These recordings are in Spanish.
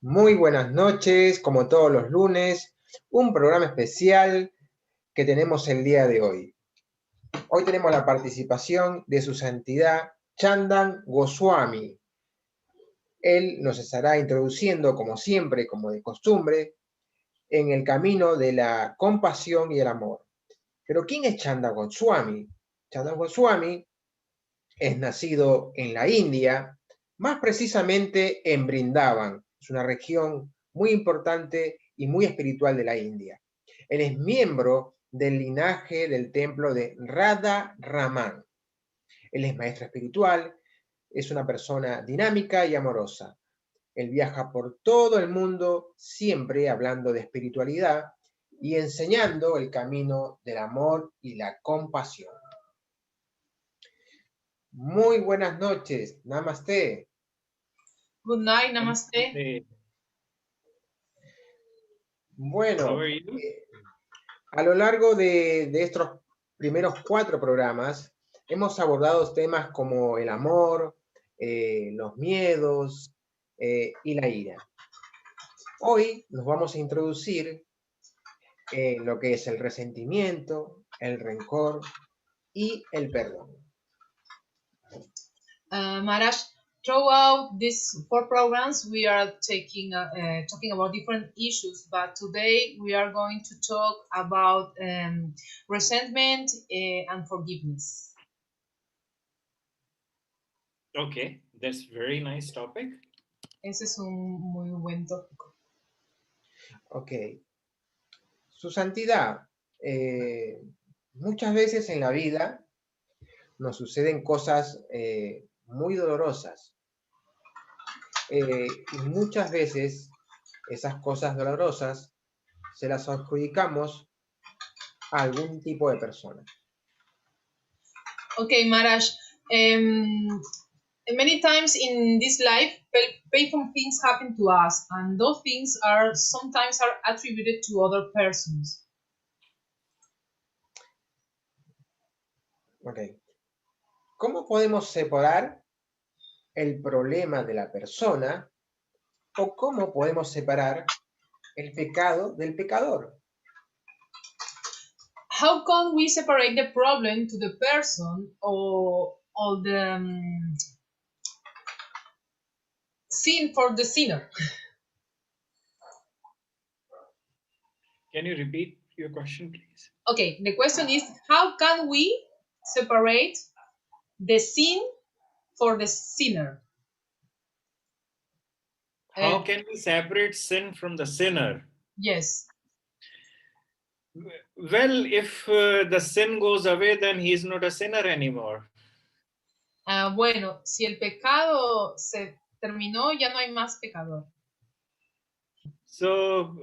Muy buenas noches, como todos los lunes, un programa especial que tenemos el día de hoy. Hoy tenemos la participación de su santidad Chandan Goswami. Él nos estará introduciendo, como siempre, como de costumbre, en el camino de la compasión y el amor. Pero ¿quién es Chandan Goswami? Chandan Goswami es nacido en la India, más precisamente en Brindavan. Es una región muy importante y muy espiritual de la India. Él es miembro del linaje del templo de Radha Raman. Él es maestro espiritual, es una persona dinámica y amorosa. Él viaja por todo el mundo siempre hablando de espiritualidad y enseñando el camino del amor y la compasión. Muy buenas noches, Namaste. Good night, Namaste. Bueno, a lo largo de estos primeros 4 programas hemos abordado temas como el amor, los miedos y la ira. Hoy nos vamos a introducir en lo que es el resentimiento, el rencor y el perdón. Maharaj, throughout these 4 programs, we are talking about different issues, but today we are going to talk about resentment and forgiveness. Okay, that's very nice topic. Ese es un muy buen tópico. Ok. Su santidad, muchas veces en la vida nos suceden cosas muy dolorosas. Y muchas veces esas cosas dolorosas se las adjudicamos a algún tipo de persona. Okay, Maharaj, many times in this life, painful things happen to us, and those things sometimes are attributed to other persons. Okay. ¿Cómo podemos separar el problema de la persona o cómo podemos separar el pecado del pecador? How can we separate the problem to the person or the sin for the sinner? Can you repeat your question, please? Okay, the question is, how can we separate the sin for the sinner? How can we separate sin from the sinner? Yes. Well, if the sin goes away, then he is not a sinner anymore. Bueno, si el pecado se terminó, ya no hay más pecador. So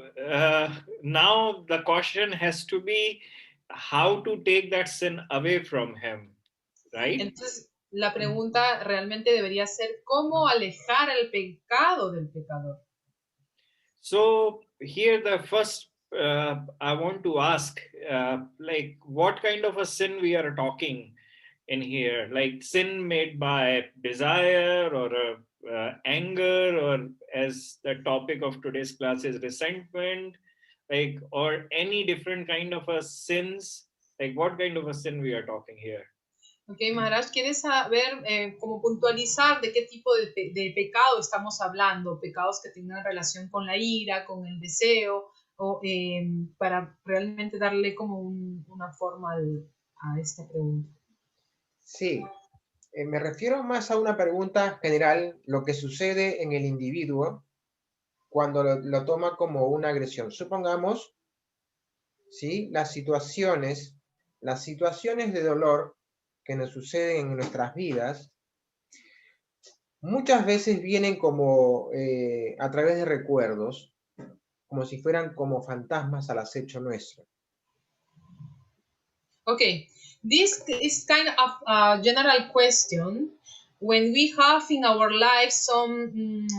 now the question has to be how to take that sin away from him, right? Entonces, la pregunta realmente debería ser cómo alejar el pecado del pecador. So here the first I want to ask, like, what kind of a sin we are talking in here? Like sin made by desire or anger, or as the topic of today's class is resentment, like, or any different kind of a sins? Like, what kind of a sin we are talking here? Ok, Maharaj, ¿quieres saber, como puntualizar de qué tipo de pecado estamos hablando? Pecados que tengan relación con la ira, con el deseo, o para realmente darle como una forma a esta pregunta. Sí, me refiero más a una pregunta general, lo que sucede en el individuo cuando lo toma como una agresión. Supongamos, ¿sí? Las situaciones de dolor que nos suceden en nuestras vidas, muchas veces vienen como a través de recuerdos, como si fueran como fantasmas al acecho nuestro. Okay, this is kind of a general question. When we have in our life some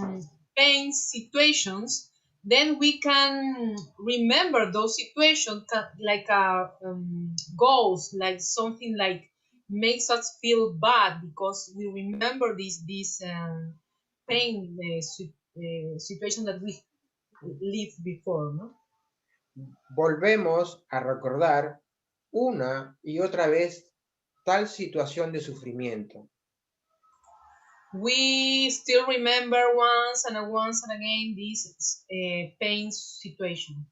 pain situations, then we can remember those situations like goals, like something like makes us feel bad because we remember this pain situation that we lived before, ¿no? Volvemos a recordar una y otra vez tal situación de sufrimiento. We still remember once and again this pain situation.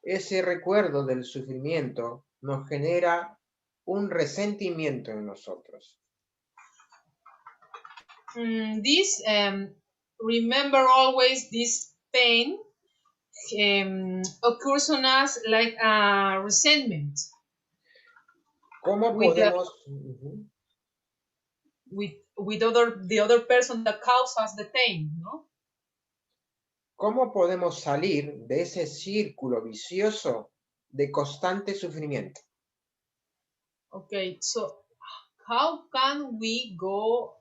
Ese recuerdo del sufrimiento nos genera un resentimiento en nosotros. Remember always this pain occurs on us like a resentment. ¿Cómo with podemos, the other person that caused us the pain, ¿no? ¿Cómo podemos salir de ese círculo vicioso de constante sufrimiento? Okay, so how can we go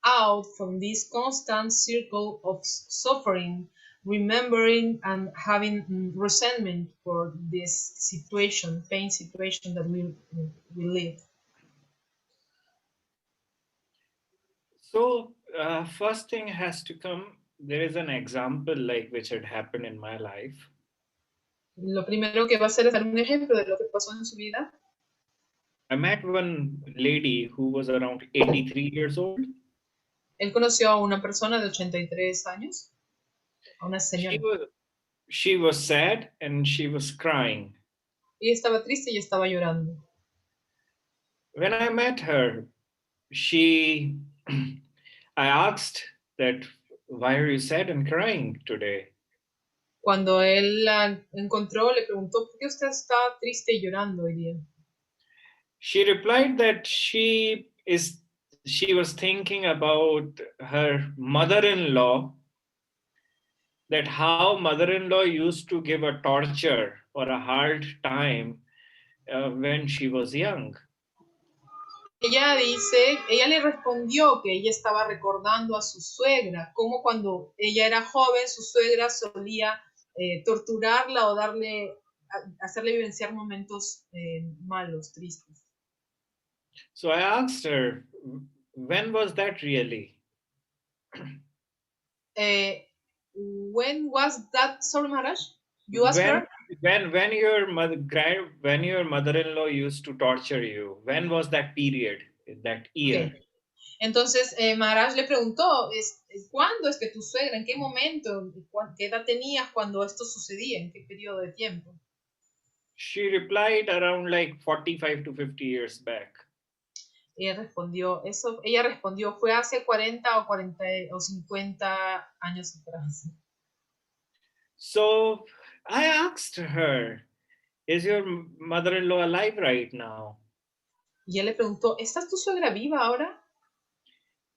out from this constant circle of suffering, remembering and having resentment for this situation, pain situation that we live? So first thing has to come, there is an example like which had happened in my life. Lo primero que va a hacer es dar un ejemplo de lo que pasó en su vida. I met one lady who was around 83 years old. Él conoció a una persona de 83 años, a una señora. She was sad and she was crying. Ella estaba triste y estaba llorando. When I met her, I asked that, why are you sad and crying today? Cuando él la encontró, le preguntó, ¿por qué usted está triste y llorando hoy día? She replied that she was thinking about her mother-in-law, that how mother-in-law used to give a torture or a hard time when she was young. Ella le respondió que ella estaba recordando a su suegra, como cuando ella era joven, su suegra solía torturarla o hacerle vivenciar momentos malos, tristes. So I asked her, when was that really? When was that? Sorry, Maharaj? You asked her? When your mother-in-law used to torture you, when was that period, that year? Okay. Entonces, Maharaj le preguntó, ¿cuándo es que tu suegra, en qué momento, qué edad tenías cuando esto sucedía, en qué periodo de tiempo? She replied around like 45 to 50 years back. Ella respondió, fue hace 40 o 50 años atrás. So I asked her, is your mother-in-law alive right now? Y él le preguntó, ¿estás tu suegra viva ahora?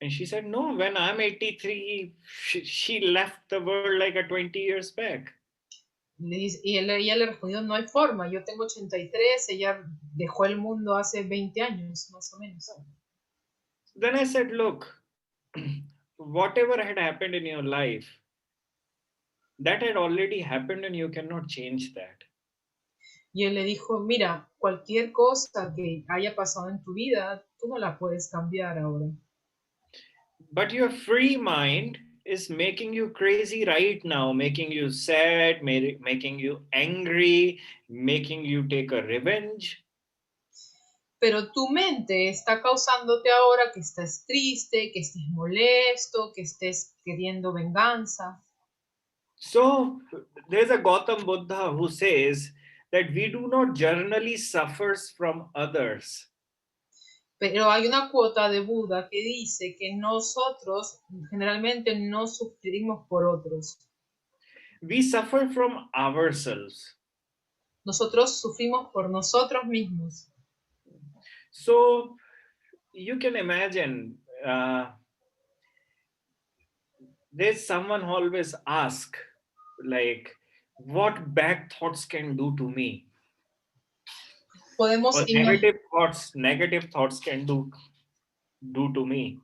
And she said, no, when I'm 83, she left the world like a 20 years back. Ella le respondió, no hay forma, yo tengo 83, ella dejó el mundo hace 20 años, más o menos. Then I said, look, whatever had happened in your life, that had already happened and you cannot change that. Y él le dijo, mira, cualquier cosa que haya pasado en tu vida, tú no la puedes cambiar ahora. But your free mind is making you crazy right now, making you sad, making you angry, making you take a revenge. Pero tu mente está causándote ahora que estés triste, que estés molesto, que estés queriendo venganza. So there's a Gautam Buddha who says that we do not generally suffer from others. Pero hay una cuota de Buda que dice que nosotros generalmente no sufrimos por otros. We suffer from ourselves. Nosotros sufrimos por nosotros mismos. So you can imagine, there's someone who always ask, like, what bad thoughts can do to me? Podemos Or negative thoughts can do to me.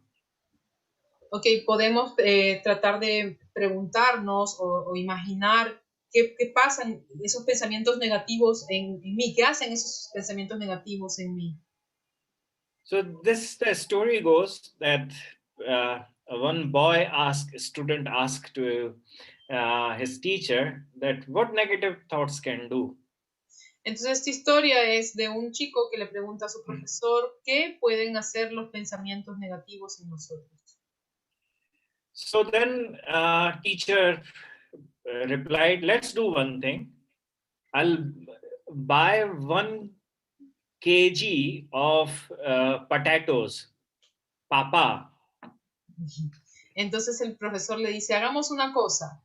Ok, podemos tratar de preguntarnos o imaginar qué pasan esos pensamientos negativos en mí, qué hacen esos pensamientos negativos en mí. So the story goes that one student asked to his teacher that what negative thoughts can do. Entonces esta historia es de un chico que le pregunta a su profesor qué pueden hacer los pensamientos negativos en nosotros. So then teacher replied, let's do one thing. I'll buy 1 kg of potatoes, papa. Entonces el profesor le dice, hagamos una cosa,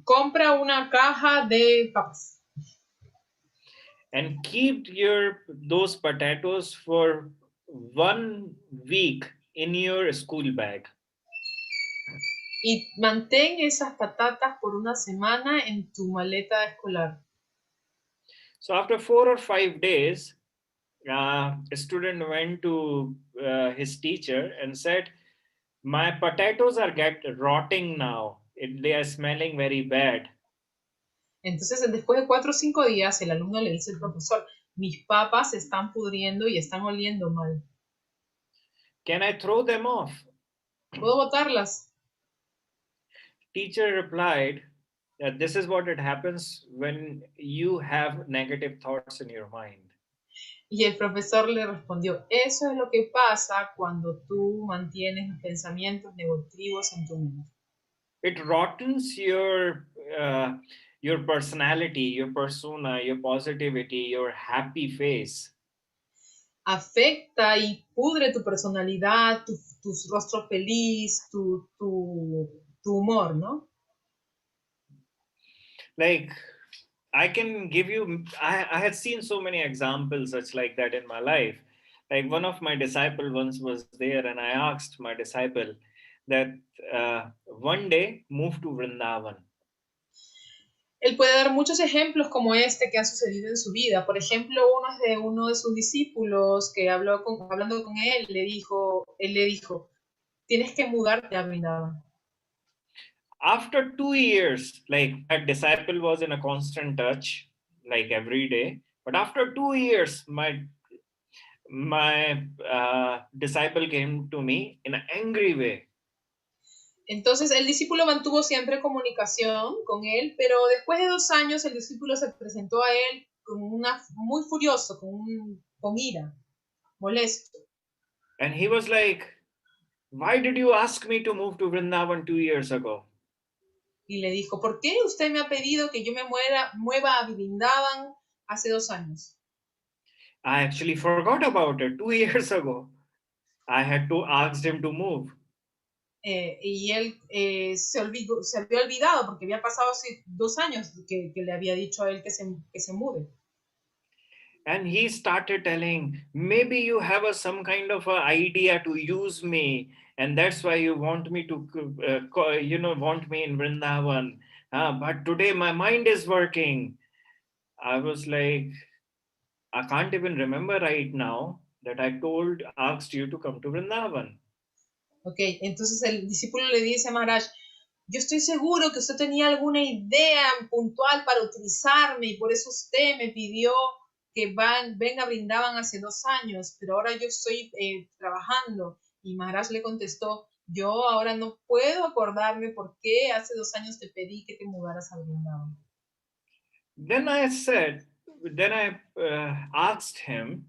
compra una caja de papas. And keep those potatoes for 1 week in your school bag. Y mantén esas patatas por una semana en tu maleta escolar. So after 4 or 5 days, a student went to his teacher and said, my potatoes are rotting now. They are smelling very bad. Entonces, después de 4 o 5 días, el alumno le dice al profesor, mis papas se están pudriendo y están oliendo mal. Can I throw them off? ¿Puedo botarlas? Teacher replied that this is what it happens when you have negative thoughts in your mind. Y el profesor le respondió, eso es lo que pasa cuando tú mantienes pensamientos negativos en tu mente. It rottens your personality, your persona, your positivity, your happy face. Afecta y pudre tu personalidad, tu rostro feliz, tu humor, ¿no? Like, I can give you, I had seen so many examples such like that in my life. Like one of my disciples once was there and I asked my disciple that one day move to Vrindavan. Él puede dar muchos ejemplos como este que ha sucedido en su vida. Por ejemplo, uno es de uno de sus discípulos que hablando con él le dijo, tienes que mudarte a Vrindavan. After 2 years, like that disciple was in a constant touch, like every day. But after 2 years, my disciple came to me in an angry way. Entonces el discípulo mantuvo siempre comunicación con él, pero después de 2 años el discípulo se presentó a él muy furioso, con ira, molesto. And he was like, why did you ask me to move to Vrindavan 2 years ago? Y le dijo, ¿por qué usted me ha pedido que yo me mueva a Vrindavan hace 2 años? I actually forgot about it 2 years ago. I had to ask him to move. Y él se había olvidado porque había pasado hace 2 años que le había dicho a él que se mude. And he started telling, maybe you have some kind of a idea to use me, and that's why you want me to, want me in Vrindavan. But today my mind is working. I was like, I can't even remember right now that I asked you to come to Vrindavan. Ok, entonces el discípulo le dice a Maharaj, yo estoy seguro que usted tenía alguna idea puntual para utilizarme y por eso usted me pidió que venga a Vrindavan hace 2 años, pero ahora yo estoy trabajando. Y Maharaj le contestó, yo ahora no puedo acordarme por qué hace 2 años te pedí que te mudaras a Vrindavan. Then I asked him,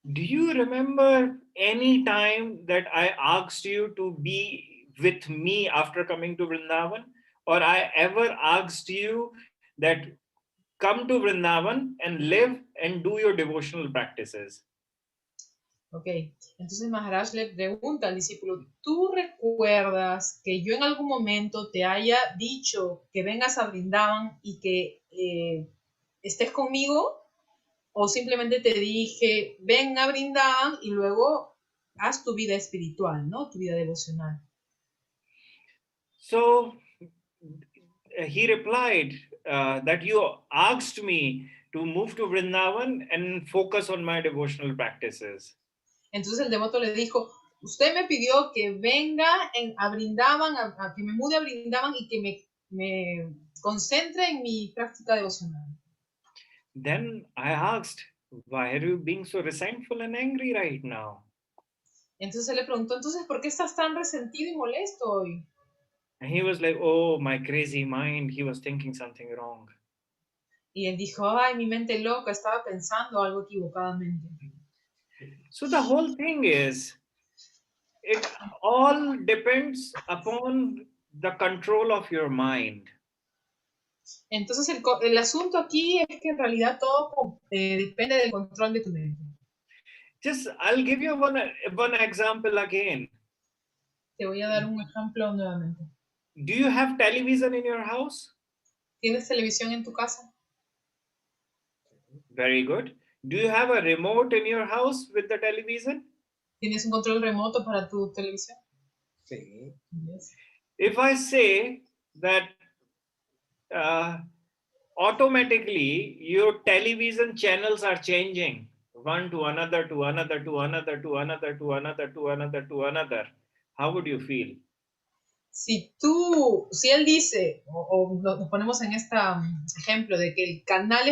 do you remember any time that I asked you to be with me after coming to Vrindavan? Or I ever asked you that come to Vrindavan and live and do your devotional practices? Ok, entonces Maharaj le pregunta al discípulo, ¿tú recuerdas que yo en algún momento te haya dicho que vengas a Vrindavan y que estés conmigo? ¿O simplemente te dije, ven a Vrindavan y luego haz tu vida espiritual, ¿no? Tu vida devocional? So he replied that you asked me to move to Vrindavan and focus on my devotional practices. Entonces el devoto le dijo, usted me pidió que venga a Vrindavan, a que me mude a Vrindavan y que me concentre en mi práctica devocional. Then I asked, why are you being so resentful and angry right now? Entonces él le preguntó, entonces, ¿por qué estás tan resentido y molesto hoy? And he was like, oh, my crazy mind, he was thinking something wrong. Y él dijo, ay, mi mente loca, estaba pensando algo equivocadamente. So the whole thing is, it all depends upon the control of your mind. Entonces el asunto aquí es que en realidad todo depende del control de tu mente. Just, I'll give you one example again. Te voy a dar un ejemplo nuevamente. Do you have television in your house? ¿Tienes televisión en tu casa? Very good. Do you have a remote in your house with the television? ¿Tienes un control remoto para tu televisión? Sí. Yes. If I say that automatically your television channels are changing one to another, to another, to another, to another, to another, to another, to another, how would you feel? Si él dice, o nos ponemos en este ejemplo de que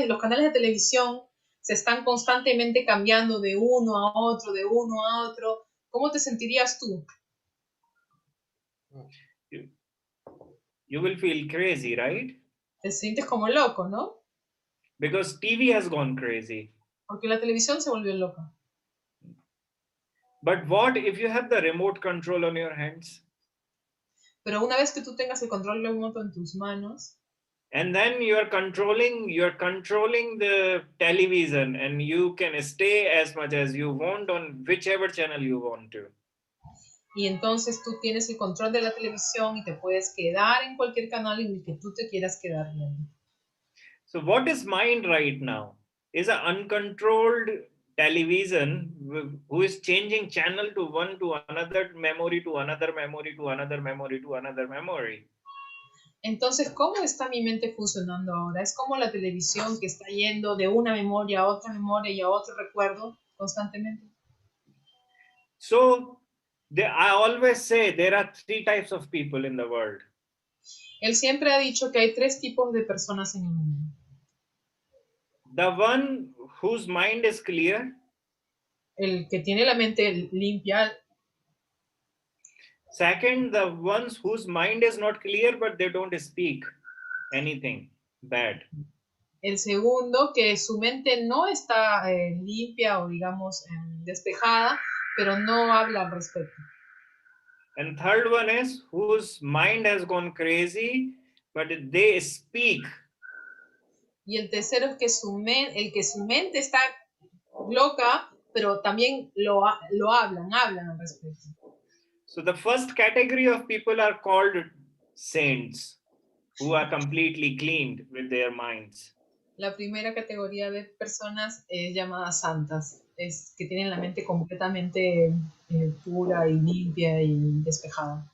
los canales de televisión se están constantemente cambiando de uno a otro, de uno a otro, ¿cómo te sentirías tú? You will feel crazy, right? Te sientes como loco, ¿no? Because TV has gone crazy. Porque la televisión se volvió loca. But what if you have the remote control on your hands? Pero una vez que tú tengas el control remoto en tus manos, and then you're controlling the television, and you can stay as much as you want on whichever channel you want to. y entonces tú tienes el control de la televisión y te puedes quedar en cualquier canal en el que tú te quieras quedar viendo. So what is mind right now is an uncontrolled television who is changing channel to one to another memory, to another memory, to another memory, to another memory. Entonces, ¿cómo está mi mente funcionando ahora? Es como la televisión que está yendo de una memoria a otra memoria y a otro recuerdo constantemente. So I always say there are 3 types of people in the world. Él siempre ha dicho que hay 3 tipos de personas en el mundo. The one whose mind is clear. El que tiene la mente limpia. Second, the ones whose mind is not clear, but they don't speak anything bad. El segundo, que su mente no está limpia o digamos despejada, pero no habla al respecto. And third one is whose mind has gone crazy, but they speak. Y el tercero es que su mente está loca, pero también hablan al respecto. So the first category of people are called saints, who are completely cleaned with their minds. La primera categoría de personas es llamada santas, es que tienen la mente completamente pura y limpia y despejada.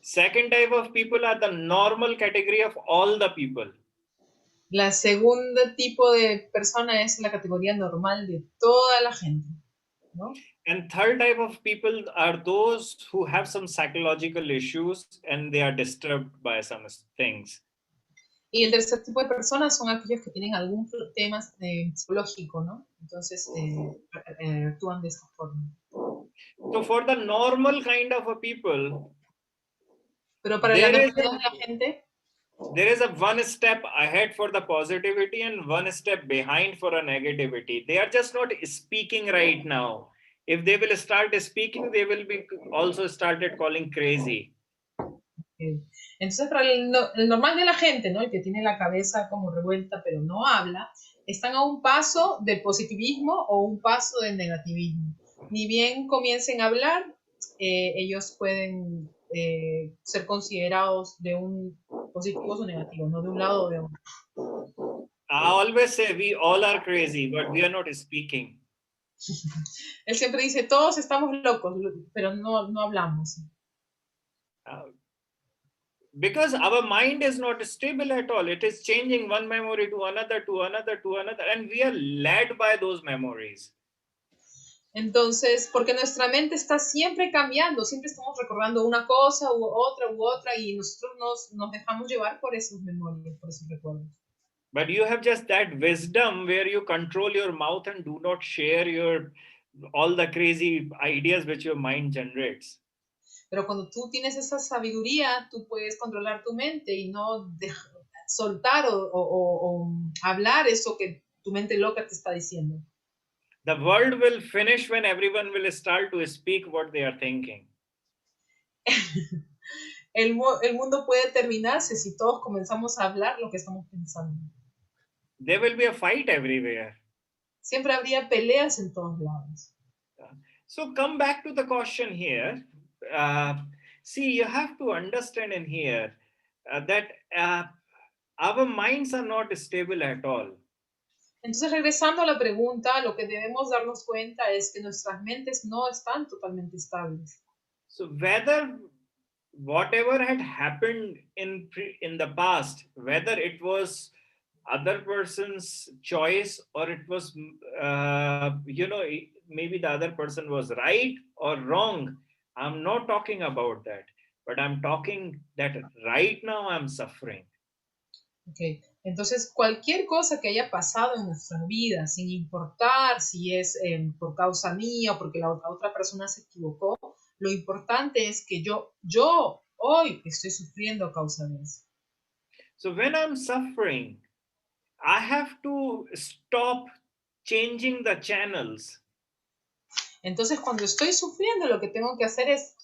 Second type of people are the normal category of all the people. La segunda tipo de persona es la categoría normal de toda la gente, ¿no? And third type of people are those who have some psychological issues and they are disturbed by some things. Y el tercer tipo de personas son aquellos que tienen algún tema psicológico, ¿no? Entonces actúan de esta forma. So for the normal kind of a people, pero para la mayoría de la gente, there is a one step ahead for the positivity and one step behind for a negativity. They are just not speaking right now. If they will start speaking, they will be also started calling crazy. Entonces, para el normal de la gente, ¿no? El que tiene la cabeza como revuelta pero no habla, están a un paso del positivismo o un paso del negativismo. Ni bien comiencen a hablar, ellos pueden ser considerados de un positivo o negativo, no de un lado o de otro. I always say we all are crazy, but we are not speaking. Él siempre dice, todos estamos locos, pero no hablamos. Because our mind is not stable at all. It is changing one memory to another, to another, to another, and we are led by those memories. Entonces, porque nuestra mente está siempre cambiando, siempre estamos recordando una cosa u otra, y nosotros nos dejamos llevar por esas memorias, por esos recuerdos. But you have just that wisdom where you control your mouth and do not share your all the crazy ideas which your mind generates. Pero cuando tú tienes esa sabiduría, tú puedes controlar tu mente y no soltar o hablar eso que tu mente loca te está diciendo. The world will finish when everyone will start to speak what they are thinking. El mundo puede terminarse si todos comenzamos a hablar lo que estamos pensando. There will be a fight everywhere. Siempre habría peleas en todos lados. So come back to the question here. See, you have to understand in here that our minds are not stable at all. Entonces, regresando a la pregunta, lo que debemos darnos cuenta es que nuestras mentes no están totalmente estables. So whether whatever had happened in the past, whether it was other person's choice or it was maybe the other person was right or wrong, I'm not talking about that, but I'm talking that right now I'm suffering. Okay. Entonces, cualquier cosa que haya pasado en nuestras vidas, sin importar si es por causa mía o porque la otra persona se equivocó, lo importante es que yo hoy estoy sufriendo a causa de eso. So when I'm suffering, I have to stop changing the channels. Entonces, cuando estoy sufriendo, lo que tengo que hacer es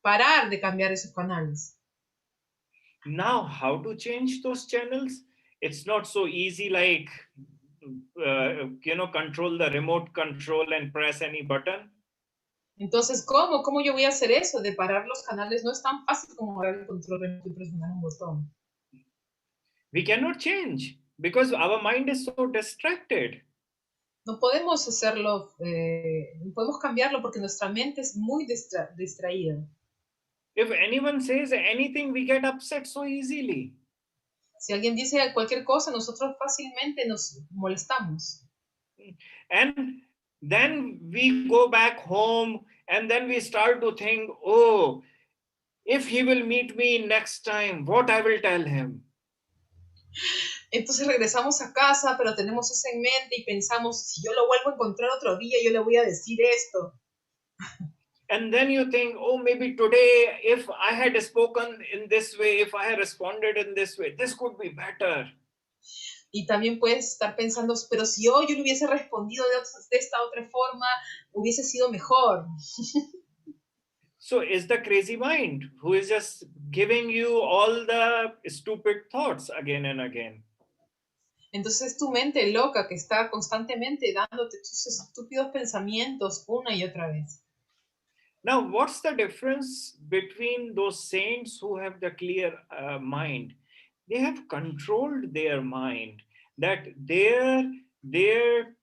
parar de cambiar esos canales. Now, how to change those channels? It's not so easy like, control the remote control and press any button. Entonces, ¿cómo yo voy a hacer eso? De parar los canales no es tan fácil como agarrar el control remoto y presionar un botón. We cannot change because our mind is so distracted. No podemos hacerlo, no podemos cambiarlo porque nuestra mente es muy distraída. If anyone says anything, we get upset so easily. Si alguien dice cualquier cosa, nosotros fácilmente nos molestamos. And then we go back home and then we start to think, oh, if he will meet me next time, what I will tell him. Entonces regresamos a casa, pero tenemos eso en mente y pensamos, si yo lo vuelvo a encontrar otro día, yo le voy a decir esto. And then you think, oh, maybe today, if I had spoken in this way, if I had responded in this way, this could be better. Y también puedes estar pensando, pero si yo le hubiese respondido de esta otra forma, hubiese sido mejor. So it's the crazy mind who is just giving you all the stupid thoughts again and again. Entonces es tu mente loca que está constantemente dándote tus estúpidos pensamientos una y otra vez. Now, what's the difference between those saints who have the clear mind? They have controlled their mind, that their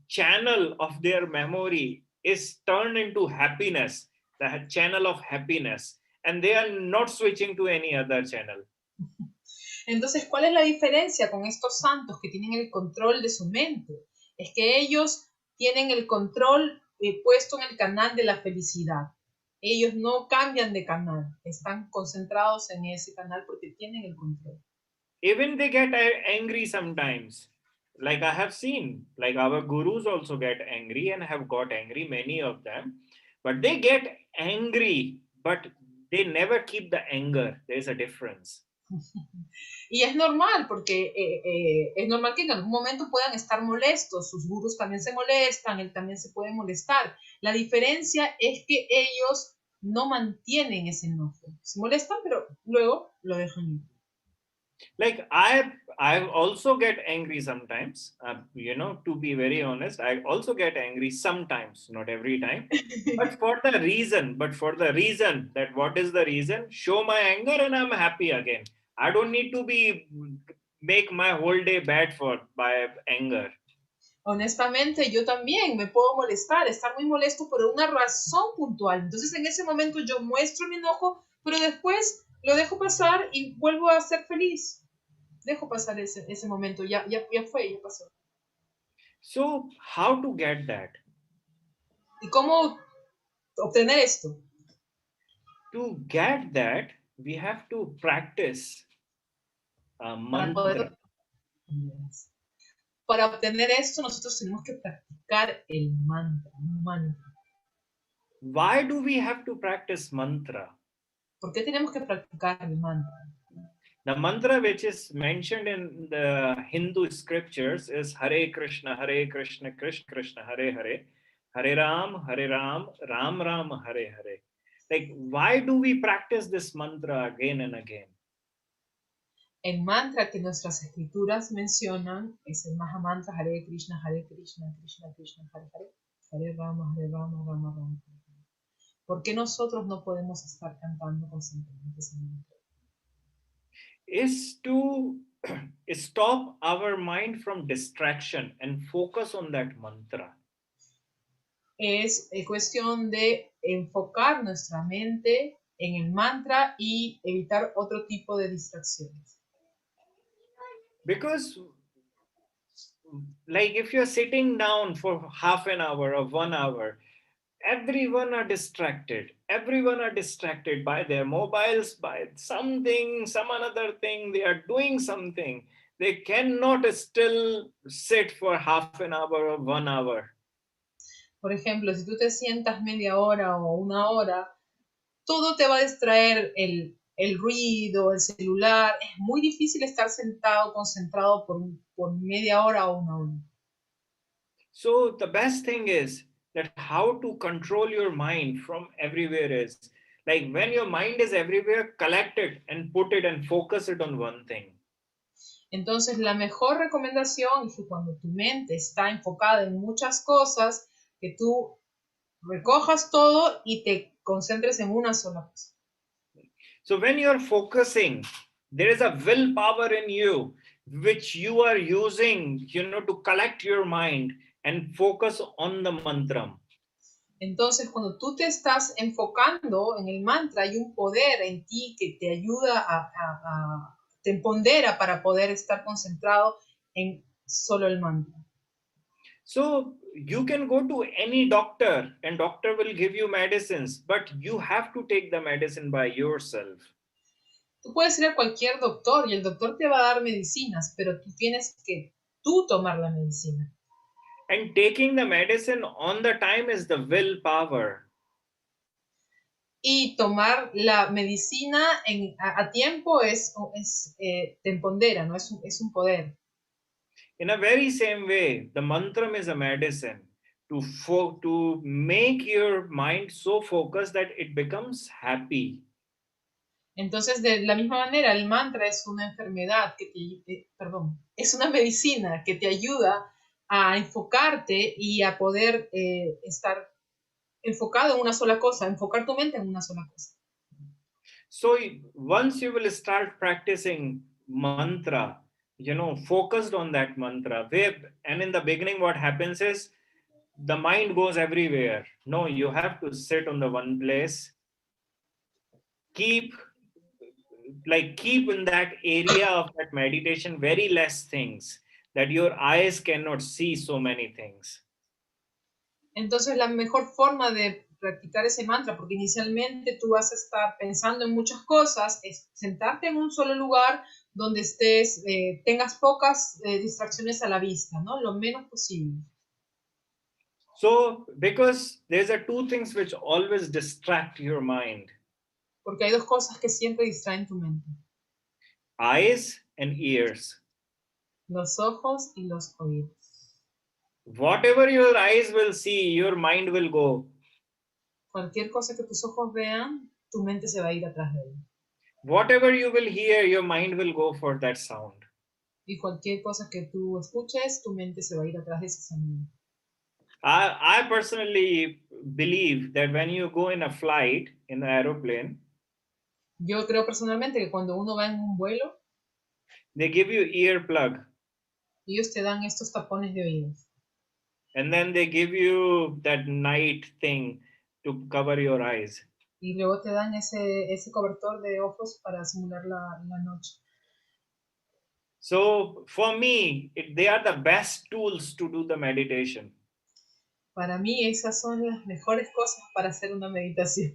channel of their memory is turned into happiness, the channel of happiness, and they are not switching to any other channel. Entonces, ¿cuál es la diferencia con estos santos que tienen el control de su mente? Es que ellos tienen el control puesto en el canal de la felicidad. Ellos no cambian de canal, están concentrados en ese canal porque tienen el control. Even they get angry sometimes. Like I have seen, like our gurus also get angry and have got angry, many of them. But they get angry, but they never keep the anger. There's a difference. Y es normal, porque es normal que en algún momento puedan estar molestos, sus gurús también se molestan, él también se puede molestar. La diferencia es que ellos no mantienen ese enojo. Se molestan, pero luego lo dejan ir. Like I also get angry sometimes, to be very honest, I also get angry sometimes, not every time, but for the reason that what is the reason, show my anger and I'm happy again. I don't need to make my whole day bad by anger. Honestamente, yo también me puedo molestar, estar muy molesto por una razón puntual. Entonces, en ese momento yo muestro mi enojo, pero después lo dejo pasar y vuelvo a ser feliz. Dejo pasar ese momento, ya fue, ya pasó. So, how to get that? ¿Y cómo obtener esto? To get that, we have to practice a mantra. para obtener esto nosotros tenemos que practicar el mantra, un mantra. Why do we have to practice mantra? ¿Por qué tenemos que practicar el mantra? The mantra which is mentioned in the Hindu scriptures is Hare Krishna, Krishna Krishna, Hare Hare, Hare Ram, Ram Ram, Hare Hare. Like, why do we practice this mantra again and again? El mantra que nuestras escrituras mencionan es el Maha Mantra Hare Krishna, Krishna Krishna, Hare Hare, Hare Rama, Rama Rama. ¿Por qué nosotros no podemos estar cantando constantemente ese mantra? Is to stop our mind from distraction and focus on that mantra. Es cuestión de enfocar nuestra mente en el mantra y evitar otro tipo de distracciones. Because like if you're sitting down for half an hour or 1 hour, everyone are distracted by their mobiles, by something, some another thing. They are doing something. They cannot still sit for half an hour or 1 hour. Por ejemplo, si tú te sientas media hora o una hora, todo te va a distraer, el ruido, el celular. Es muy difícil estar sentado, concentrado por media hora o una hora. So the best thing is that how to control your mind from everywhere is, like when your mind is everywhere, collect it and put it and focus it on one thing. Entonces, la mejor recomendación es que cuando tu mente está enfocada en muchas cosas, que tú recojas todo y te concentres en una sola cosa. So when you're focusing, there is a willpower in you, which you are using, to collect your mind and focus on the mantra. Entonces, cuando tú te estás enfocando en el mantra, hay un poder en ti que te ayuda te empodera para poder estar concentrado en solo el mantra. So you can go to any doctor and doctor will give you medicines, but you have to take the medicine by yourself. Tú puedes ir a cualquier doctor y el doctor te va a dar medicinas, pero tú tienes que tomar la medicina. And taking the medicine on the time is the willpower. Y tomar la medicina a tiempo te empodera, ¿no? Es un poder. In a very same way, the mantra is a medicine to make your mind so focused that it becomes happy. Entonces, de la misma manera, el mantra es una enfermedad es una medicina que te ayuda a enfocarte y a poder estar enfocado en una sola cosa, enfocar tu mente en una sola cosa. So once you will start practicing mantra, focused on that mantra, and in the beginning what happens is the mind goes everywhere. No, you have to sit on the one place, keep in that area of that meditation very less things, that your eyes cannot see so many things. Entonces, la mejor forma de practicar ese mantra, porque inicialmente tú vas a estar pensando en muchas cosas, es sentarte en un solo lugar donde tengas pocas distracciones a la vista, ¿no? Lo menos posible. So, because there's two things which always distract your mind. Porque hay dos cosas que siempre distraen tu mente. Eyes and ears. Los ojos y los oídos. Whatever your eyes will see, your mind will go. Cualquier cosa que tus ojos vean, tu mente se va a ir atrás de él. Whatever you will hear, your mind will go for that sound. Y cualquier cosa que tú escuches, tu mente se va a ir atrás de ese sonido. I personally believe that when you go in a flight, in an aeroplane, yo creo personalmente que cuando uno va en un vuelo, they give you earplug. Ellos te dan estos tapones de oídos. And then they give you that night thing to cover your eyes. Y luego te dan ese cobertor de ojos para simular la noche. So for me, they are the best tools to do the meditation. Para mí esas son las mejores cosas para hacer una meditación.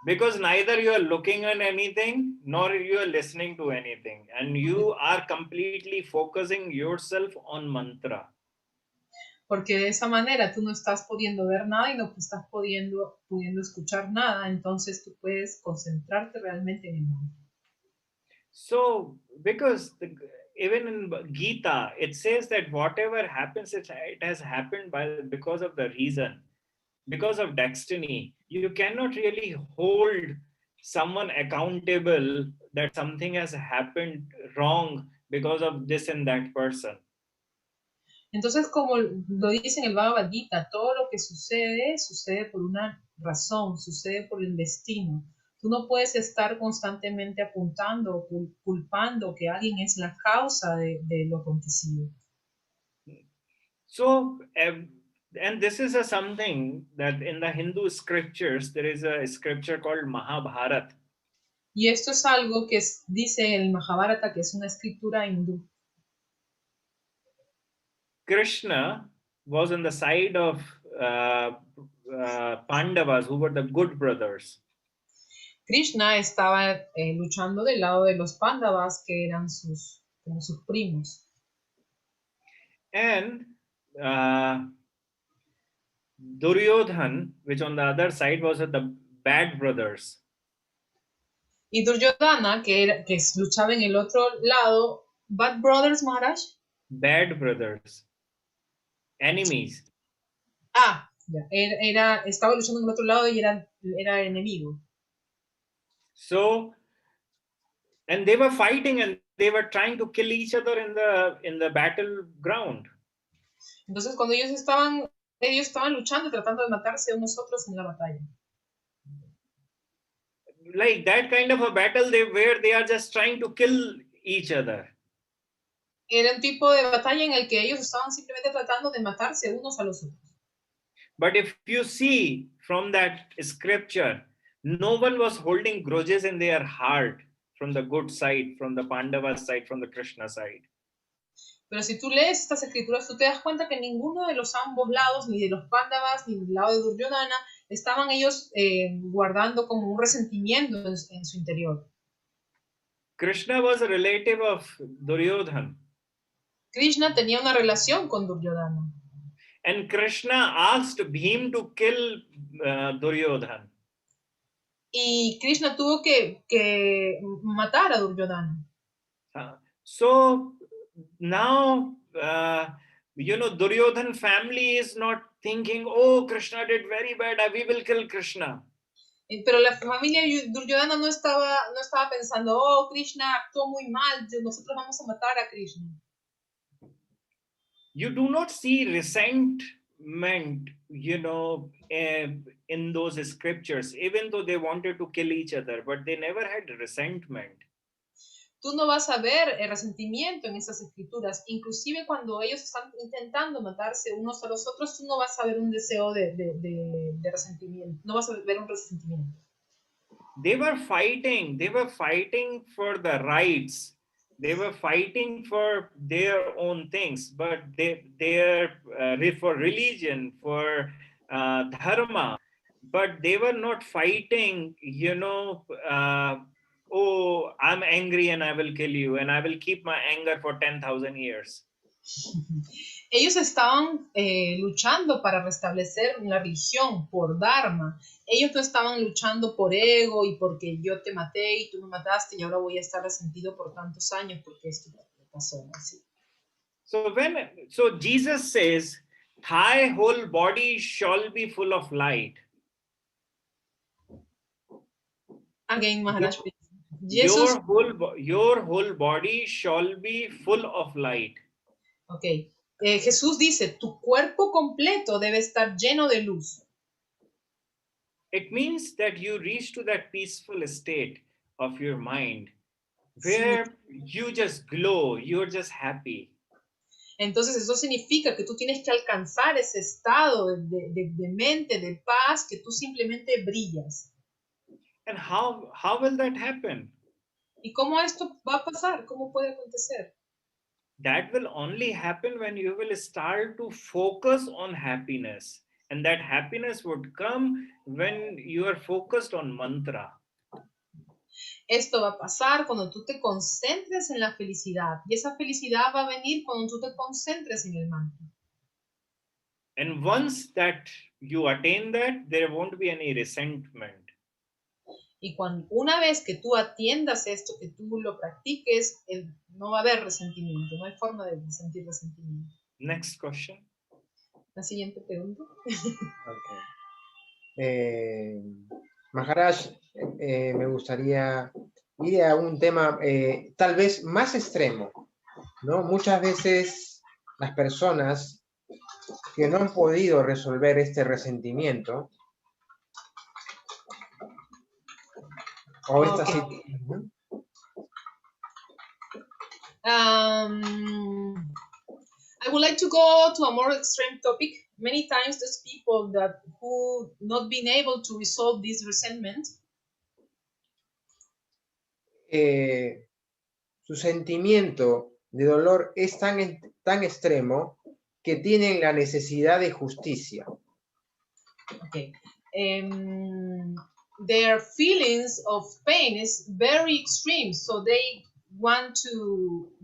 Because neither you are looking at anything, nor you are listening to anything. And you are completely focusing yourself on mantra. Porque de esa manera tú no estás pudiendo ver nada y no estás pudiendo escuchar nada, entonces tú puedes concentrarte realmente en el mantra. So, because even in Gita, it says that whatever happens, it has happened because of the reason, because of destiny. You cannot really hold someone accountable that something has happened wrong because of this and that person. Entonces, como lo dice en el Bhagavad Gita, todo lo que sucede, sucede por una razón, sucede por el destino. Tú no puedes estar constantemente apuntando o culpando que alguien es la causa de lo acontecido. So, and this is something that in the Hindu scriptures, there is a scripture called Mahabharata. Y esto es algo que dice el Mahabharata, que es una escritura hindú. Krishna was on the side of Pandavas, who were the good brothers. Krishna estaba luchando del lado de los Pándavas, que eran como sus primos. And Duryodhan, which on the other side was the bad brothers. Y Duryodhana, que luchaba en el otro lado, Bad Brothers, Maharaj. Bad brothers. Enemies. Ah, ya. Estaba luchando en el otro lado y era enemigo. So, and they were fighting and they were trying to kill each other in the battleground. Entonces, cuando ellos estaban luchando y tratando de matarse unos otros en la batalla. Like that kind of a battle where they are just trying to kill each other. Era un tipo de batalla en el que ellos estaban simplemente tratando de matarse unos a los otros. But if you see from that scripture, no one was holding grudges in their heart from the good side, from the Pandava side, from the Krishna side. Pero si tú lees estas escrituras, tú te das cuenta que ninguno de los ambos lados, ni de los Pándavas, ni del lado de Duryodhana, estaban ellos guardando como un resentimiento en su interior. Krishna was a relative of Duryodhan. Krishna tenía una relación con Duryodhana. And Krishna asked Bhim to kill Duryodhan. Y Krishna tuvo que matar a Duryodhana. So now, Duryodhan family is not thinking, oh, Krishna did very bad, we will kill Krishna. Pero la familia Duryodhana no estaba pensando, oh, Krishna actuó muy mal, nosotros vamos a matar a Krishna. You do not see resentment, in those scriptures, even though they wanted to kill each other, but they never had resentment. Tú no vas a ver el resentimiento en esas escrituras, inclusive cuando ellos están intentando matarse unos a los otros, tú no vas a ver un deseo de resentimiento, no vas a ver un resentimiento. They were fighting for the rights. They were fighting for their own things, but they're for religion, for dharma, but they were not fighting, oh, I'm angry and I will kill you and I will keep my anger for 10,000 years. Ellos estaban luchando para restablecer la religión por dharma. Ellos no estaban luchando por ego y porque yo te maté y tú me mataste y ahora voy a estar resentido por tantos años porque esto pasó así. So Jesus says, thy whole body shall be full of light. Again, Maharaj. Your whole body shall be full of light. Okay. Jesús dice, tu cuerpo completo debe estar lleno de luz. It means that you reach to that peaceful state of your mind where you just glow, you're just happy. Entonces eso significa que tú tienes que alcanzar ese estado de mente, de paz, que tú simplemente brillas. And how will that happen? ¿Y cómo esto va a pasar? ¿Cómo puede acontecer? That will only happen when you will start to focus on happiness And that happiness would come when you are focused on mantra. Esto va a pasar cuando tú te concentres en la felicidad. Y esa felicidad va a venir cuando tú te concentres en el mantra. And once that you attain that, there won't be any resentment. Y una vez que tú atiendas esto, que tú lo practiques, no va a haber resentimiento, no hay forma de sentir resentimiento. Next question. La siguiente pregunta. Okay. Maharaj, me gustaría ir a un tema tal vez más extremo, ¿no? Muchas veces las personas que no han podido resolver este resentimiento o esta situación. I would like to go to a more extreme topic. Many times there's people who not been able to resolve this resentment. Su sentimiento de dolor es tan extremo que tienen la necesidad de justicia. Okay. Their feelings of pain is very extreme, so they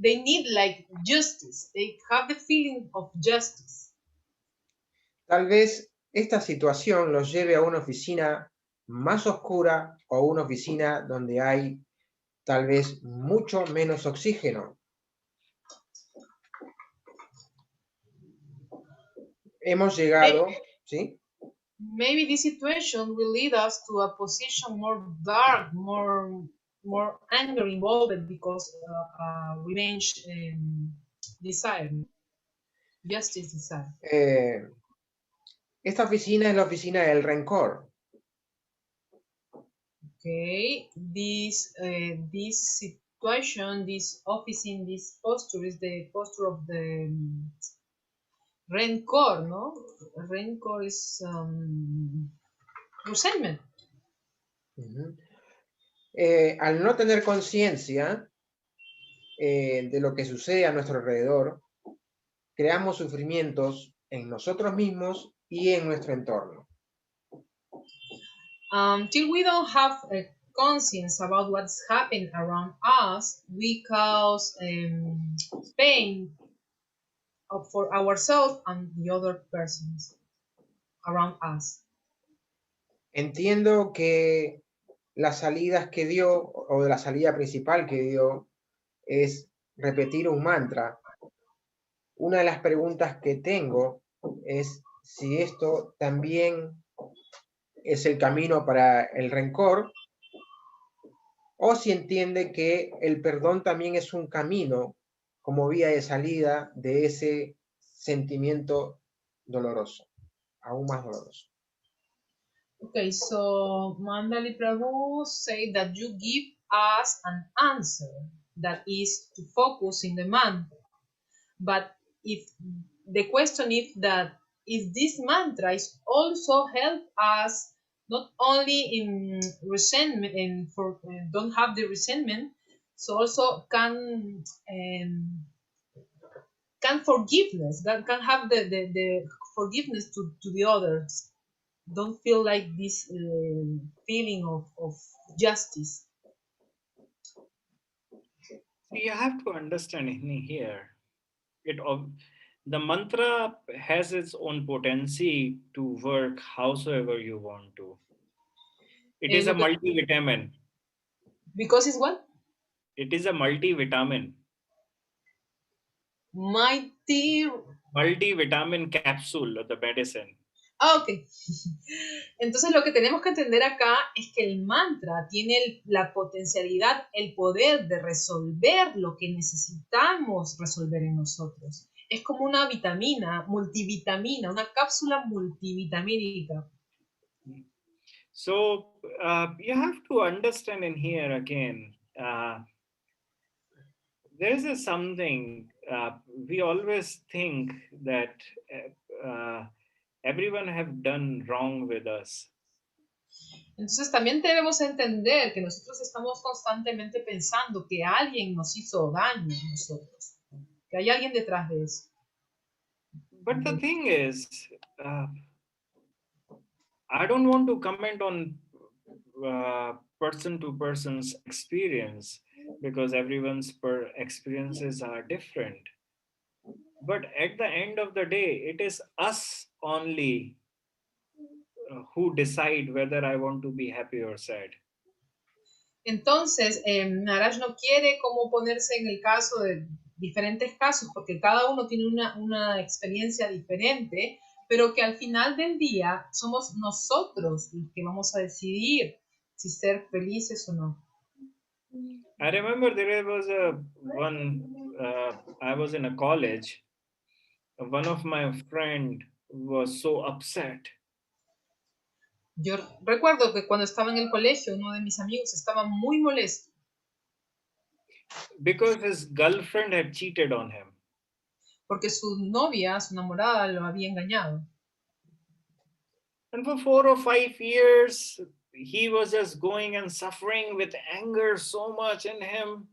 need like justice. They have the feeling of justice. Tal vez esta situación los lleve a una oficina más oscura o una oficina donde hay tal vez mucho menos oxígeno. Hemos llegado, ¿sí? Maybe this situation will lead us to a position more dark, more anger involved because revenge desire, justice desire. Esta oficina es la oficina del rencor. Okay, this situation, this office in this posture is the posture of the rencor, ¿no? Rencor is resentment. Al no tener conciencia de lo que sucede a nuestro alrededor, creamos sufrimientos en nosotros mismos y en nuestro entorno. Till we don't have a conscience about what's happening around us, we cause pain for ourselves and the other persons around us. Entiendo que las salidas que dio, o de la salida principal que dio, es repetir un mantra. Una de las preguntas que tengo es si esto también es el camino para el rencor, o si entiende que el perdón también es un camino como vía de salida de ese sentimiento doloroso, aún más doloroso. Okay, so Mandali Prabhu said that you give us an answer that is to focus in the mantra. But if the question is that if this mantra is also help us not only in resentment and for don't have the resentment, so also can forgiveness, can have the forgiveness to the others. Don't feel like this feeling of justice. You have to understand here, the mantra has its own potency to work howsoever you want to. It is a multivitamin. Because it's what? It is a multivitamin. Multivitamin capsule of the medicine. Ok. Entonces lo que tenemos que entender acá es que el mantra tiene la potencialidad, el poder de resolver lo que necesitamos resolver en nosotros. Es como una vitamina, multivitamina, una cápsula multivitamínica. So you have to understand in here again, there is something, we always think that everyone have done wrong with us. Entonces también debemos entender que nosotros estamos constantemente pensando que alguien nos hizo daño a nosotros, que hay alguien detrás de eso. But the thing is, I don't want to comment on person to person's experience because everyone's experiences are different. But at the end of the day, it is us only who decide whether I want to be happy or sad. Entonces, Maharaj no quiere como ponerse en el caso de diferentes casos, porque cada uno tiene una experiencia diferente, pero que al final del día somos nosotros los que vamos a decidir si ser felices o no. I remember there was I was in a college. One of my friend was so upset Yo recuerdo que cuando estaba en el colegio, uno de mis amigos estaba muy molesto because his girlfriend had cheated on him. porque su novia, su enamorada, lo había engañado. And for 4 or 5 years, he was just going and suffering with anger so much in him.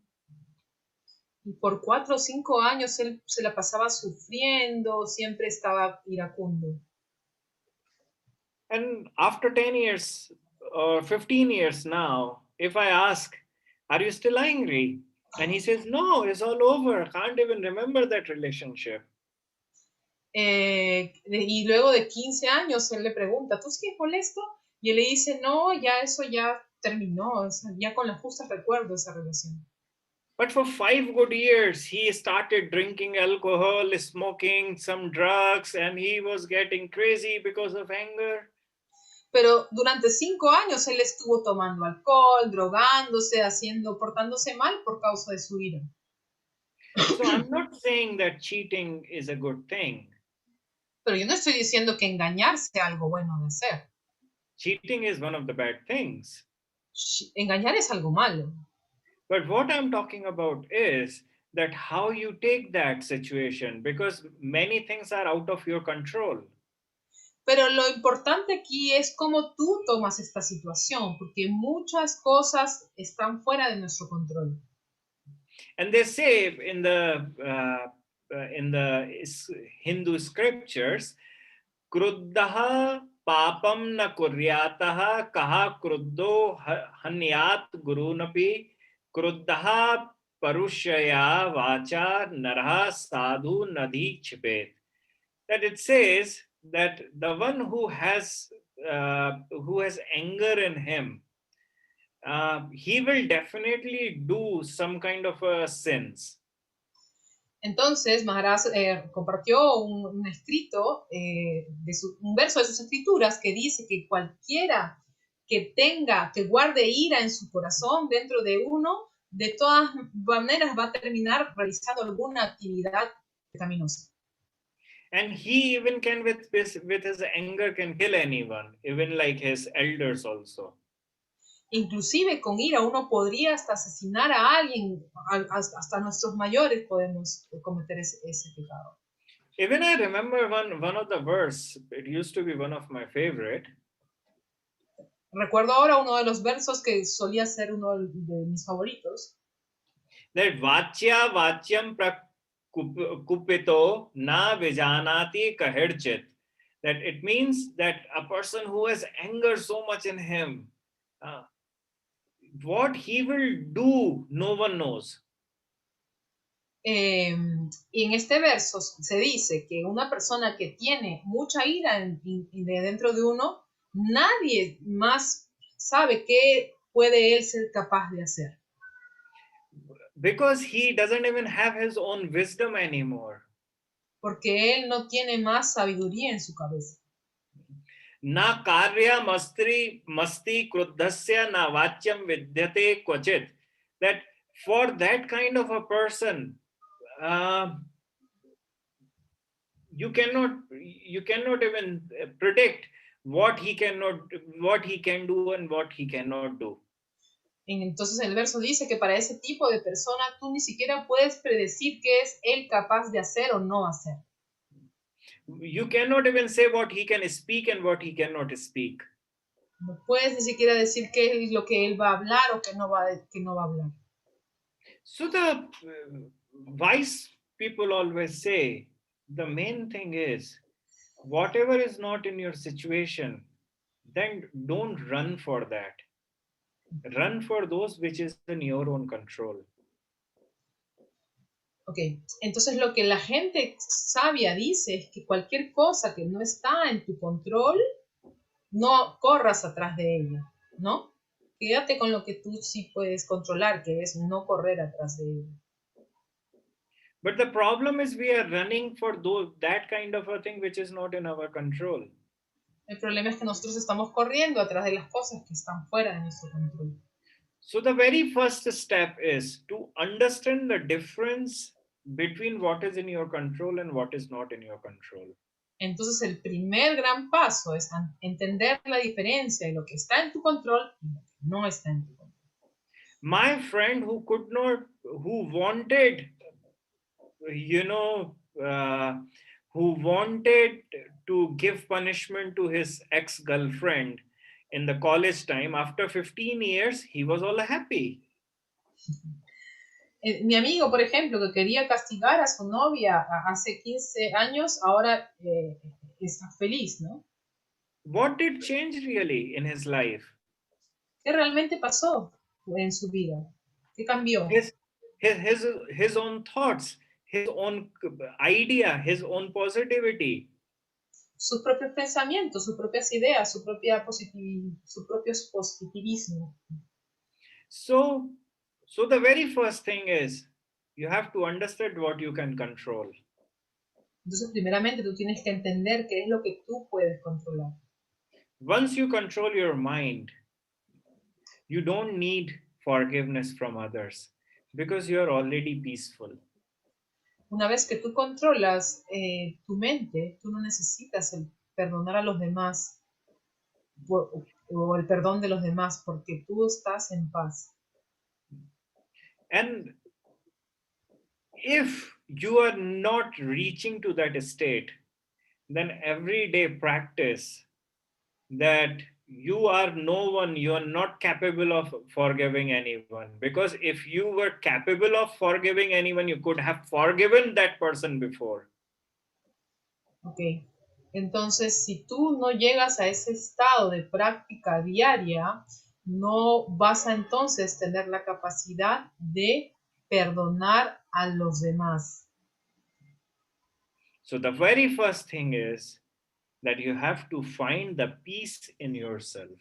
Y por 4 o 5 años él se la pasaba sufriendo, siempre estaba iracundo. And after 10 years or 15 years now, if I ask, are you still angry? And he says, no, it's all over. I can't even remember that relationship. Y luego de 15 años él le pregunta, ¿tú sigues molesto? Y él le dice, no, ya eso ya terminó, ya con los justos recuerdo esa relación. But for 5 good years, he started drinking alcohol, smoking some drugs, and he was getting crazy because of anger. Pero durante 5 años él estuvo tomando alcohol, drogándose, portándose mal por causa de su ira. So I'm not saying that cheating is a good thing. Pero yo no estoy diciendo que engañarse es algo bueno de hacer. Cheating is one of the bad things. Engañar es algo malo. But what I'm talking about is that how you take that situation, because many things are out of your control. Pero lo importante aquí es cómo tú tomas esta situación, porque muchas cosas están fuera de nuestro control. And they say in the Hindu scriptures, Kruddaha papam na kuryataha kaha kruddo hanyat gurunapi kruddaha parushaya vacha naraha sadhu nadhi chipet. That it says that the one who has anger in him, he will definitely do some kind of sins. Entonces, Maharaj compartió un escrito, un verso de sus escrituras que dice que cualquiera que guarde ira en su corazón dentro de uno, de todas maneras va a terminar realizando alguna actividad pecaminosa. And he even can with his anger can kill anyone, even like his elders also. Inclusive con ira uno podría hasta asesinar a alguien, hasta nuestros mayores podemos cometer ese pecado. Even I remember one of the verse, it used to be one of my favorite. Recuerdo ahora uno de los versos que solía ser uno de mis favoritos. That vachya vachyam prakupito na vijanati kahirchit. That it means that a person who has anger so much in him, what he will do, no one knows. Y en este verso se dice que una persona que tiene mucha ira dentro de uno, nadie más sabe qué puede él ser capaz de hacer. Because he doesn't even have his own wisdom anymore. Porque él no tiene más sabiduría en su cabeza. Na karya masti kruddhasya na vachyam vidyate kvachit. That for that kind of a person, you cannot even predict what he can do and what he cannot do. Entonces el verso dice que para ese tipo de persona tú ni siquiera puedes predecir qué es él capaz de hacer o no hacer. You cannot even say what he can speak and what he cannot speak. No puedes ni siquiera decir qué es lo que él va a hablar o que no va a hablar. So the wise people always say, the main thing is, whatever is not in your situation, then don't run for that. Run for those which is in your own control. Ok, entonces lo que la gente sabia dice es que cualquier cosa que no está en tu control, no corras atrás de ella, ¿no? Quédate con lo que tú sí puedes controlar, que es no correr atrás de ella. But the problem is we are running for that kind of a thing which is not in our control. El problema es que nosotros estamos corriendo atrás de las cosas que están fuera de nuestro control. So the very first step is to understand the difference between what is in your control and what is not in your control. Entonces el primer gran paso es entender la diferencia de lo que está en tu control y lo que no está en tu control. My friend who wanted, who wanted to give punishment to his ex-girlfriend in the college time, after 15 years, he was all happy. Mi amigo, por ejemplo, que quería castigar a su novia hace 15 años, ahora está feliz, ¿no? What did change really in his life? ¿Qué realmente pasó en su vida? ¿Qué cambió? His own thoughts, his own idea, his own positivity. Sus propios pensamientos, sus propias ideas, su propio positivismo. So the very first thing is you have to understand what you can control. Entonces, primeramente, tú tienes que entender qué es lo que tú puedes controlar. Once you control your mind, you don't need forgiveness from others because you are already peaceful. Una vez que tú controlas tu mente, tú no necesitas el perdonar a los demás o el perdón de los demás porque tú estás en paz. And if you are not reaching to that state, then everyday practice that you are no one, you are not capable of forgiving anyone. Because if you were capable of forgiving anyone, you could have forgiven that person before. Ok, entonces si tú no llegas a ese estado de práctica diaria, no vas a entonces tener la capacidad de perdonar a los demás. So the very first thing is that you have to find the peace in yourself.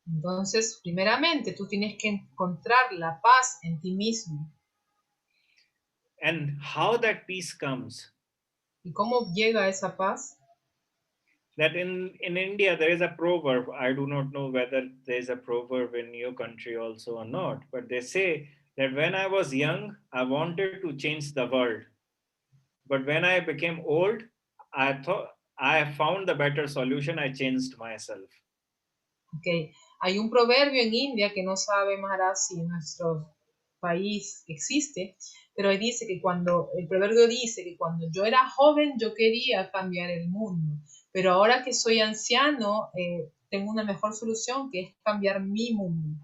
Entonces, primeramente, tú tienes que encontrar la paz en ti mismo. And how that peace comes? ¿Y cómo llega esa paz? That in India, there is a proverb. I do not know whether there is a proverb in your country also or not, but they say that when I was young, I wanted to change the world. But when I became old, I thought I found the better solution. I changed myself. Okay. Hay un proverbio en India que no sabe Maharaj si en nuestro país existe, pero dice que el proverbio dice que cuando yo era joven yo quería cambiar el mundo, pero ahora que soy anciano tengo una mejor solución que es cambiar mi mundo.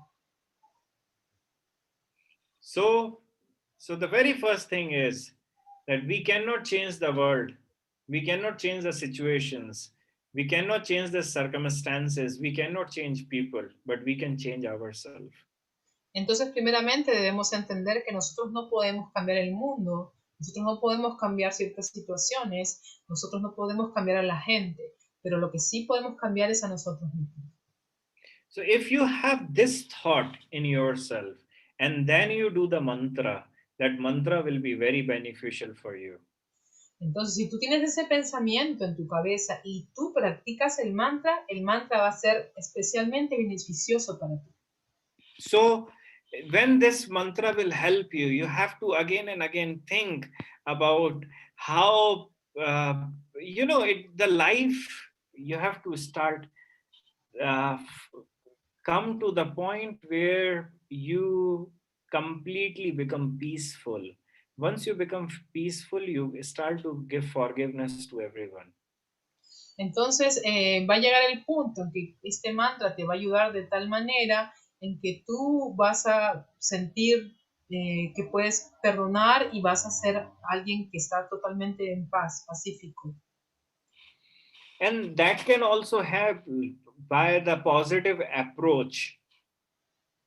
So the very first thing is that we cannot change the world. We cannot change the situations. We cannot change the circumstances. We cannot change people, but we can change ourselves. Entonces, primeramente debemos entender que nosotros no podemos cambiar el mundo, nosotros no podemos cambiar ciertas situaciones, nosotros no podemos cambiar a la gente, pero lo que sí podemos cambiar es a nosotros mismos. So if you have this thought in yourself and then you do the mantra, that mantra will be very beneficial for you. Entonces, si tú tienes ese pensamiento en tu cabeza y tú practicas el mantra va a ser especialmente beneficioso para ti. So when this mantra will help you, you have to again and again think about how, the life, you have to start, come to the point where you completely become peaceful. Once you become peaceful, you start to give forgiveness to everyone. Entonces, va a llegar el punto en que este mantra te va a ayudar de tal manera en que tú vas a sentir que puedes perdonar y vas a ser alguien que está totalmente en paz, pacífico. And that can also have, by the positive approach,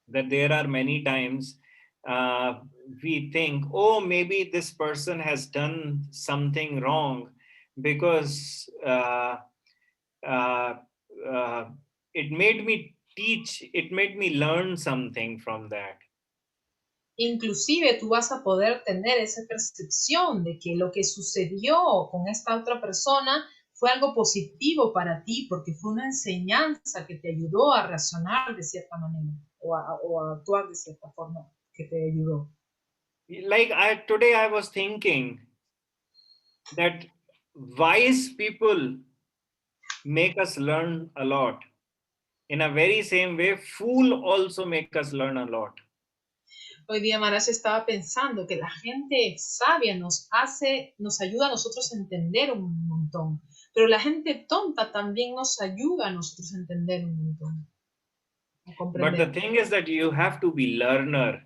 that there are many times we think, oh, maybe this person has done something wrong because uh, uh, it made me learn something from that. Inclusive tú vas a poder tener esa percepción de que lo que sucedió con esta otra persona fue algo positivo para ti porque fue una enseñanza que te ayudó a razonar de cierta manera o a actuar de cierta forma que te ayudó. Like today I was thinking that wise people make us learn a lot. In a very same way, fool also make us learn a lot. Hoy día Maharaj estaba pensando que la gente sabia nos ayuda a nosotros a entender un montón, pero la gente tonta también nos ayuda a nosotros a entender un montón. A comprender. But the thing is that you have to be learner.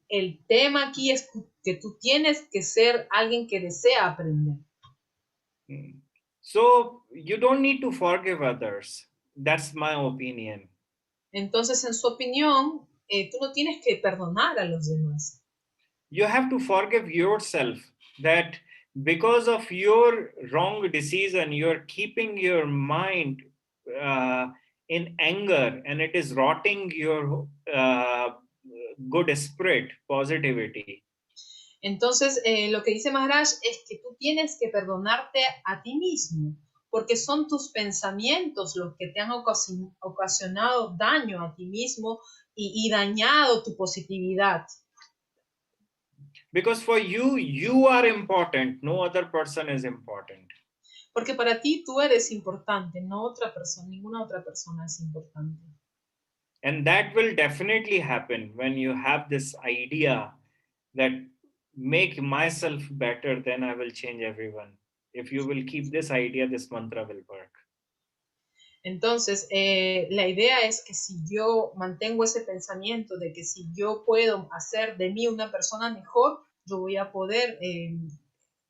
El tema aquí es que tú tienes que ser alguien que desea aprender. So you don't need to forgive others. That's my opinion. Entonces, en su opinión, tú no tienes que perdonar a los demás. You have to forgive yourself, that because of your wrong decision, you're keeping your mind in anger, and it is rotting your good spirit, positivity. Entonces, lo que dice Maharaj es que tú tienes que perdonarte a ti mismo, porque son tus pensamientos los que te han ocasionado daño a ti mismo y dañado tu positividad. Because for you, you are important. No other person is important. Porque para ti tú eres importante, no otra persona, ninguna otra persona es importante. And that will definitely happen when you have this idea that make myself better, then I will change everyone. If you will keep this idea, this mantra will work. Entonces, la idea es que si yo mantengo ese pensamiento de que si yo puedo hacer de mí una persona mejor, yo voy a poder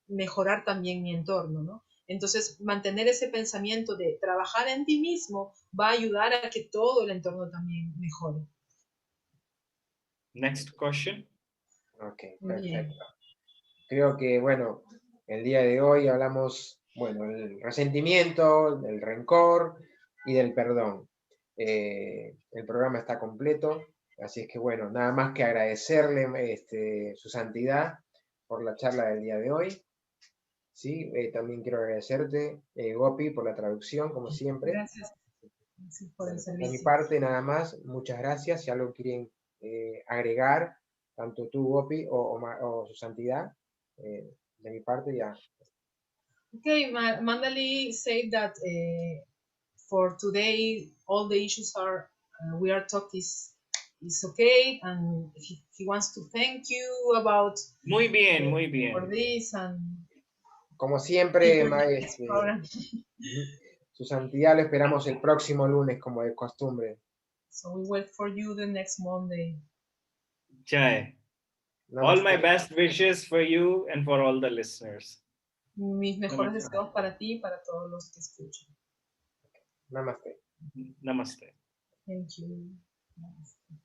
mejorar también mi entorno, ¿no? Entonces, mantener ese pensamiento de trabajar en ti mismo va a ayudar a que todo el entorno también mejore. Next question. Ok, perfecto. Creo que, bueno, el día de hoy hablamos, bueno, del resentimiento, del rencor y del perdón. El programa está completo, así es que, bueno, nada más que agradecerle su santidad por la charla del día de hoy. ¿Sí? También quiero agradecerte, Gopi, por la traducción, como siempre. Gracias. Gracias por el servicio. De mi parte, nada más, muchas gracias. Si algo quieren agregar, tanto tú, Gopi, o su santidad, de mi parte ya. Okay, Mandali said that for today all the issues are we are talking is okay, and he wants to thank you about Muy bien, muy bien. for this and como siempre, su santidad lo esperamos el próximo lunes, como de costumbre. So we wait for you the next Monday. Jai. All my best wishes for you and for all the listeners. Mis mejores deseos para ti y para todos los que escuchan. Namaste. Namaste. Thank you. Namaste.